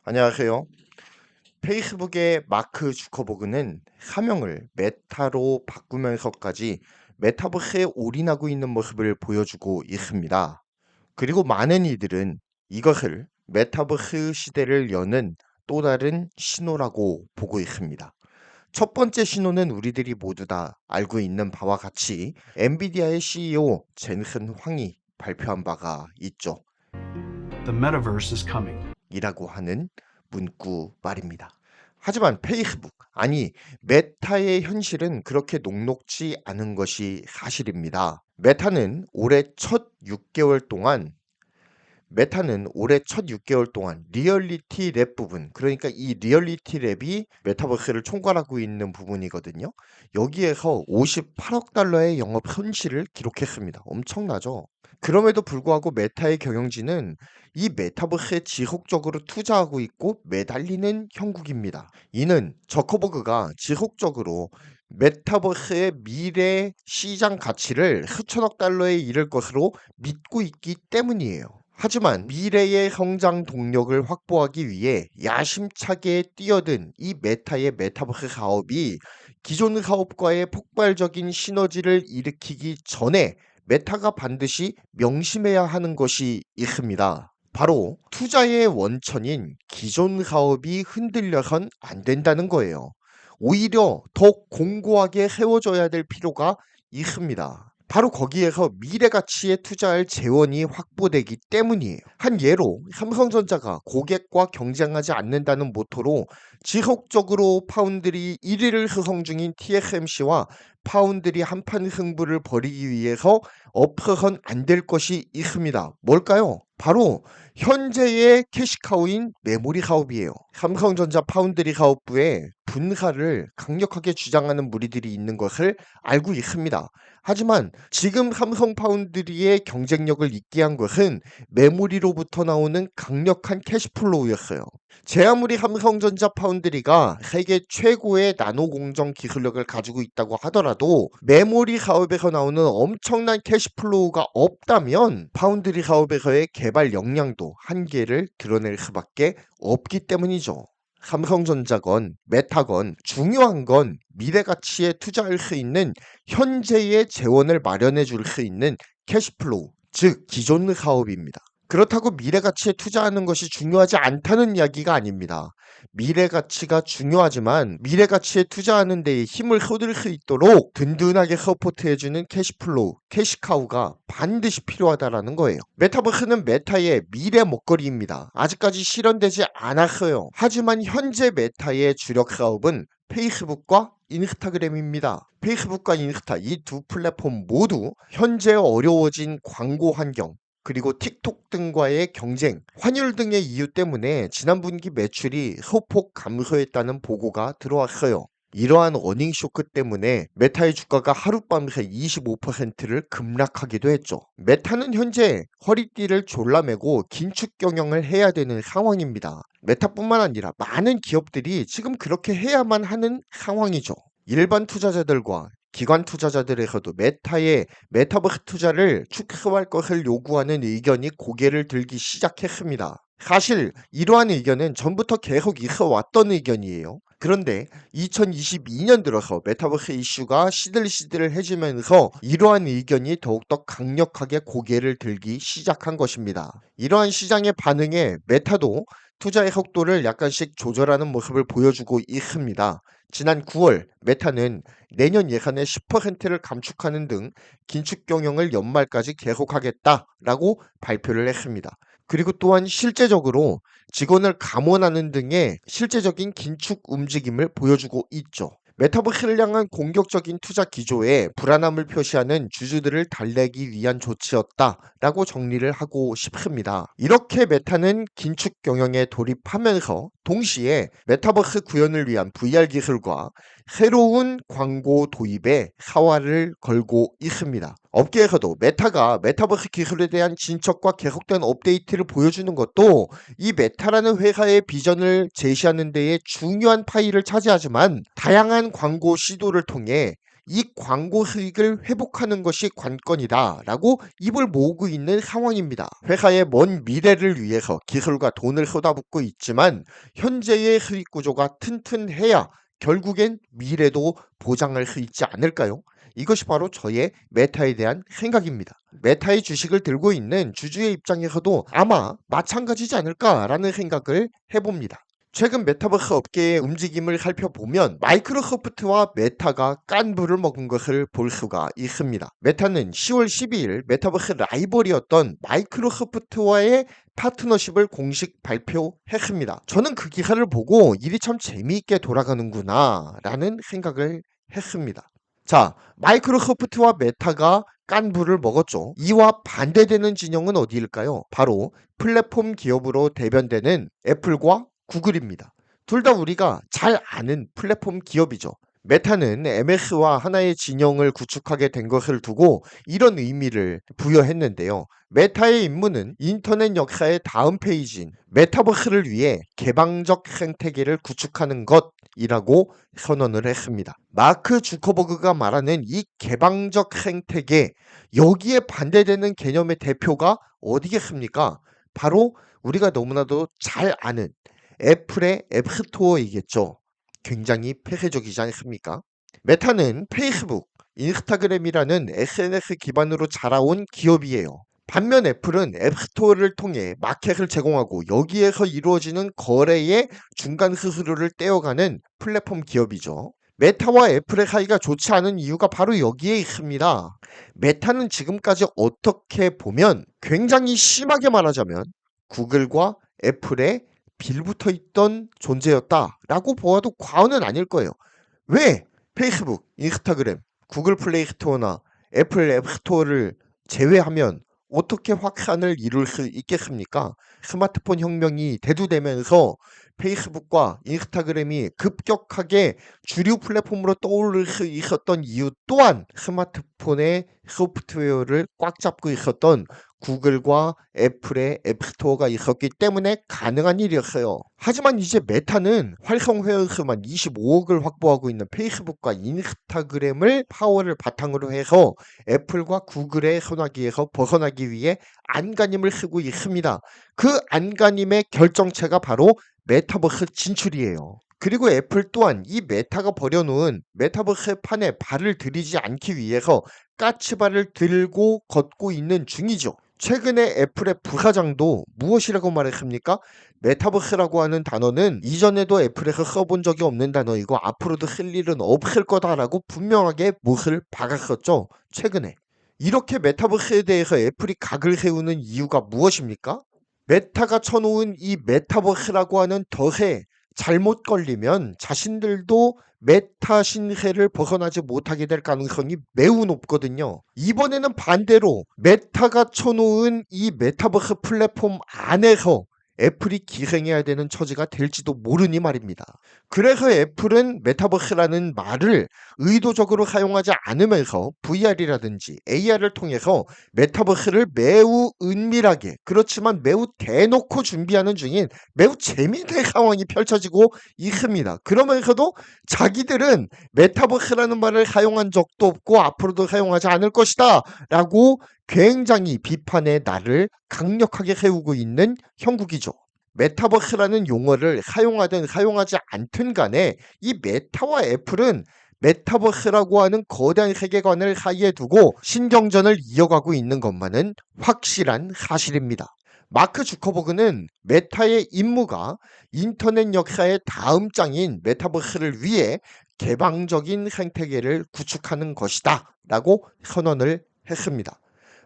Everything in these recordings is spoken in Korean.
안녕하세요. 페이스북의 마크 주커버그는 사명을 메타로 바꾸면서까지 메타버스에 올인하고 있는 모습을 보여주고 있습니다. 그리고 많은 이들은 이것을 메타버스 시대를 여는 또 다른 신호라고 보고 있습니다. 첫 번째 신호는 우리들이 모두 다 알고 있는 바와 같이 엔비디아의 CEO 젠슨 황이 발표한 바가 있죠. The metaverse is coming. 이라고 하는 문구 말입니다. 하지만 페이스북, 아니 메타의 현실은 그렇게 녹록지 않은 것이 사실입니다. 메타는 올해 첫 6개월 동안 리얼리티 랩 부분, 그러니까 이 리얼리티 랩이 메타버스를 총괄하고 있는 부분이거든요. 여기에서 58억 달러의 영업 손실을 기록했습니다. 엄청나죠? 그럼에도 불구하고 메타의 경영진은 이 메타버스에 지속적으로 투자하고 있고 매달리는 형국입니다. 이는 저커버그가 지속적으로 메타버스의 미래 시장 가치를 수천억 달러에 이를 것으로 믿고 있기 때문이에요. 하지만 미래의 성장 동력을 확보하기 위해 야심차게 뛰어든 이 메타의 메타버스 사업이 기존 사업과의 폭발적인 시너지를 일으키기 전에 메타가 반드시 명심해야 하는 것이 있습니다. 바로 투자의 원천인 기존 사업이 흔들려선 안 된다는 거예요. 오히려 더 공고하게 세워져야 될 필요가 있습니다. 바로 거기에서 미래 가치에 투자할 재원이 확보되기 때문이에요. 한 예로 삼성전자가 고객과 경쟁하지 않는다는 모토로 지속적으로 파운드리 1위를 흐성 중인 TSMC와 파운드리 한판 승부를 벌이기 위해서 없어선 안 될 것이 있습니다. 뭘까요? 바로 현재의 캐시카우인 메모리 사업이에요. 삼성전자 파운드리 사업부에 분사를 강력하게 주장하는 무리들이 있는 것을 알고 있습니다. 하지만 지금 삼성 파운드리의 경쟁력을 있게 한 것은 메모리로부터 나오는 강력한 캐시플로우였어요. 제 아무리 삼성전자 파운드리가 세계 최고의 나노 공정 기술력을 가지고 있다고 하더라도 메모리 사업에서 나오는 엄청난 캐시플로우가 없다면 파운드리 사업에서의 개발 역량도 한계를 드러낼 수밖에 없기 때문이죠. 삼성전자건 메타건 중요한 건 미래 가치에 투자할 수 있는 현재의 재원을 마련해 줄 수 있는 캐시플로우, 즉 기존 사업입니다. 그렇다고 미래 가치에 투자하는 것이 중요하지 않다는 이야기가 아닙니다. 미래 가치가 중요하지만 미래 가치에 투자하는 데에 힘을 쏟을 수 있도록 든든하게 서포트해주는 캐시플로우, 캐시카우가 반드시 필요하다라는 거예요. 메타버스는 메타의 미래 먹거리입니다. 아직까지 실현되지 않았어요. 하지만 현재 메타의 주력 사업은 페이스북과 인스타그램입니다. 페이스북과 인스타 이 두 플랫폼 모두 현재 어려워진 광고 환경, 그리고 틱톡 등과의 경쟁, 환율 등의 이유 때문에 지난 분기 매출이 소폭 감소했다는 보고가 들어왔어요. 이러한 어닝 쇼크 때문에 메타의 주가가 하룻밤새 25%를 급락하기도 했죠. 메타는 현재 허리띠를 졸라매고 긴축 경영을 해야 되는 상황입니다. 메타뿐만 아니라 많은 기업들이 지금 그렇게 해야만 하는 상황이죠. 일반 투자자들과 기관 투자자들에서도 메타의 메타버스 투자를 축소할 것을 요구하는 의견이 고개를 들기 시작했습니다. 사실 이러한 의견은 전부터 계속 있어 왔던 의견이에요. 그런데 2022년 들어서 메타버스 이슈가 시들시들해지면서 이러한 의견이 더욱더 강력하게 고개를 들기 시작한 것입니다. 이러한 시장의 반응에 메타도 투자의 속도를 약간씩 조절하는 모습을 보여주고 있습니다. 지난 9월 메타는 내년 예산의 10%를 감축하는 등 긴축 경영을 연말까지 계속하겠다라고 발표를 했습니다. 그리고 또한 실제적으로 직원을 감원하는 등의 실제적인 긴축 움직임을 보여주고 있죠. 메타버스를 향한 공격적인 투자 기조에 불안함을 표시하는 주주들을 달래기 위한 조치였다라고 정리를 하고 싶습니다. 이렇게 메타는 긴축 경영에 돌입하면서 동시에 메타버스 구현을 위한 VR 기술과 새로운 광고 도입에 사활을 걸고 있습니다. 업계에서도 메타가 메타버스 기술에 대한 진척과 계속된 업데이트를 보여주는 것도 이 메타라는 회사의 비전을 제시하는 데에 중요한 파일을 차지하지만 다양한 광고 시도를 통해 이 광고 수익을 회복하는 것이 관건이다라고 입을 모으고 있는 상황입니다. 회사의 먼 미래를 위해서 기술과 돈을 쏟아붓고 있지만 현재의 수익 구조가 튼튼해야 결국엔 미래도 보장할 수 있지 않을까요? 이것이 바로 저의 메타에 대한 생각입니다. 메타의 주식을 들고 있는 주주의 입장에서도 아마 마찬가지지 않을까라는 생각을 해봅니다. 최근 메타버스 업계의 움직임을 살펴보면 마이크로소프트와 메타가 깐부를 먹은 것을 볼 수가 있습니다. 메타는 10월 12일 메타버스 라이벌이었던 마이크로소프트와의 파트너십을 공식 발표했습니다. 저는 그 기사를 보고 일이 참 재미있게 돌아가는구나 라는 생각을 했습니다. 자, 마이크로소프트와 메타가 깐부를 먹었죠. 이와 반대되는 진영은 어디일까요? 바로 플랫폼 기업으로 대변되는 애플과 구글입니다. 둘 다 우리가 잘 아는 플랫폼 기업이죠. 메타는 MS와 하나의 진영을 구축하게 된 것을 두고 이런 의미를 부여했는데요. 메타의 임무는 인터넷 역사의 다음 페이지인 메타버스를 위해 개방적 생태계를 구축하는 것이라고 선언을 했습니다. 마크 주커버그가 말하는 이 개방적 생태계, 여기에 반대되는 개념의 대표가 어디겠습니까? 바로 우리가 너무나도 잘 아는 애플의 앱스토어이겠죠. 굉장히 폐쇄적이지 않습니까? 메타는 페이스북, 인스타그램이라는 SNS 기반으로 자라온 기업이에요. 반면 애플은 앱스토어를 통해 마켓을 제공하고 여기에서 이루어지는 거래의 중간 수수료를 떼어가는 플랫폼 기업이죠. 메타와 애플의 사이가 좋지 않은 이유가 바로 여기에 있습니다. 메타는 지금까지 어떻게 보면 굉장히 심하게 말하자면 구글과 애플의 빌붙어 있던 존재였다라고 보아도 과언은 아닐 거예요. 왜 페이스북, 인스타그램, 구글 플레이 스토어나 애플 앱 스토어를 제외하면 어떻게 확산을 이룰 수 있겠습니까? 스마트폰 혁명이 대두되면서 페이스북과 인스타그램이 급격하게 주류 플랫폼으로 떠오를 수 있었던 이유 또한 스마트폰의 소프트웨어를 꽉 잡고 있었던 구글과 애플의 앱스토어가 있었기 때문에 가능한 일이었어요. 하지만 이제 메타는 활성 회원수만 25억을 확보하고 있는 페이스북과 인스타그램을 파워를 바탕으로 해서 애플과 구글의 소나기에서 벗어나기 위해 안간힘을 쓰고 있습니다. 그 안간힘의 결정체가 바로 메타버스 진출이에요. 그리고 애플 또한 이 메타가 버려놓은 메타버스 판에 발을 들이지 않기 위해서 까치발을 들고 걷고 있는 중이죠. 최근에 애플의 부사장도 무엇이라고 말했습니까? 메타버스라고 하는 단어는 이전에도 애플에서 써본 적이 없는 단어이고 앞으로도 쓸 일은 없을 거다라고 분명하게 못을 박았었죠. 최근에. 이렇게 메타버스에 대해서 애플이 각을 세우는 이유가 무엇입니까? 메타가 쳐놓은 이 메타버스라고 하는 덫에 잘못 걸리면 자신들도 메타 신세를 벗어나지 못하게 될 가능성이 매우 높거든요. 이번에는 반대로 메타가 쳐놓은 이 메타버스 플랫폼 안에서 애플이 기생해야 되는 처지가 될지도 모르니 말입니다. 그래서 애플은 메타버스라는 말을 의도적으로 사용하지 않으면서 VR이라든지 AR을 통해서 메타버스를 매우 은밀하게 그렇지만 매우 대놓고 준비하는 중인 매우 재미있는 상황이 펼쳐지고 있습니다. 그러면서도 자기들은 메타버스라는 말을 사용한 적도 없고 앞으로도 사용하지 않을 것이다 라고 굉장히 비판의 날을 강력하게 세우고 있는 형국이죠. 메타버스라는 용어를 사용하든 사용하지 않든 간에 이 메타와 애플은 메타버스라고 하는 거대한 세계관을 사이에 두고 신경전을 이어가고 있는 것만은 확실한 사실입니다. 마크 주커버그는 메타의 임무가 인터넷 역사의 다음 장인 메타버스를 위해 개방적인 생태계를 구축하는 것이다 라고 선언을 했습니다.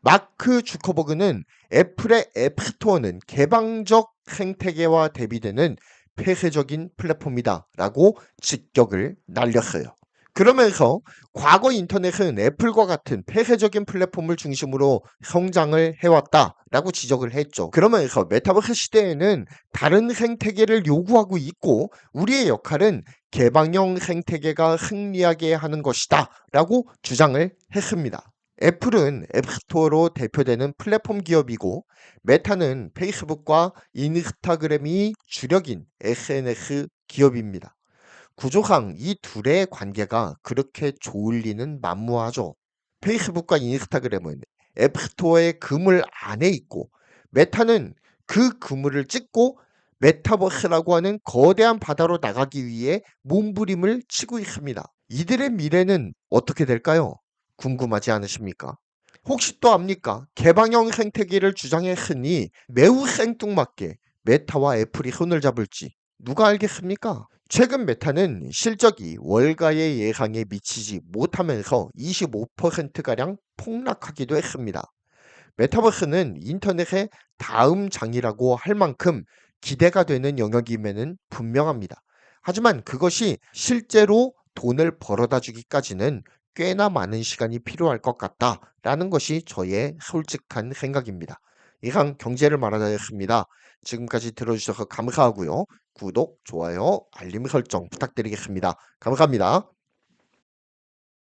마크 주커버그는 애플의 앱스토어는 개방적 생태계와 대비되는 폐쇄적인 플랫폼이다 라고 직격을 날렸어요. 그러면서 과거 인터넷은 애플과 같은 폐쇄적인 플랫폼을 중심으로 성장을 해왔다 라고 지적을 했죠. 그러면서 메타버스 시대에는 다른 생태계를 요구하고 있고 우리의 역할은 개방형 생태계가 승리하게 하는 것이다 라고 주장을 했습니다. 애플은 앱스토어로 대표되는 플랫폼 기업이고 메타는 페이스북과 인스타그램이 주력인 SNS 기업입니다. 구조상 이 둘의 관계가 그렇게 좋을 리는 만무하죠. 페이스북과 인스타그램은 앱스토어의 그물 안에 있고 메타는 그 그물을 찍고 메타버스라고 하는 거대한 바다로 나가기 위해 몸부림을 치고 있습니다. 이들의 미래는 어떻게 될까요? 궁금하지 않으십니까? 혹시 또 압니까? 개방형 생태계를 주장했으니 매우 생뚱맞게 메타와 애플이 손을 잡을지 누가 알겠습니까? 최근 메타는 실적이 월가의 예상에 미치지 못하면서 25%가량 폭락하기도 했습니다. 메타버스는 인터넷의 다음 장이라고 할 만큼 기대가 되는 영역임에는 분명합니다. 하지만 그것이 실제로 돈을 벌어다 주기까지는 꽤나 많은 시간이 필요할 것 같다라는 것이 저의 솔직한 생각입니다. 이상 경제를 말하자였습니다. 지금까지 들어주셔서 감사하고요. 구독, 좋아요, 알림 설정 부탁드리겠습니다. 감사합니다.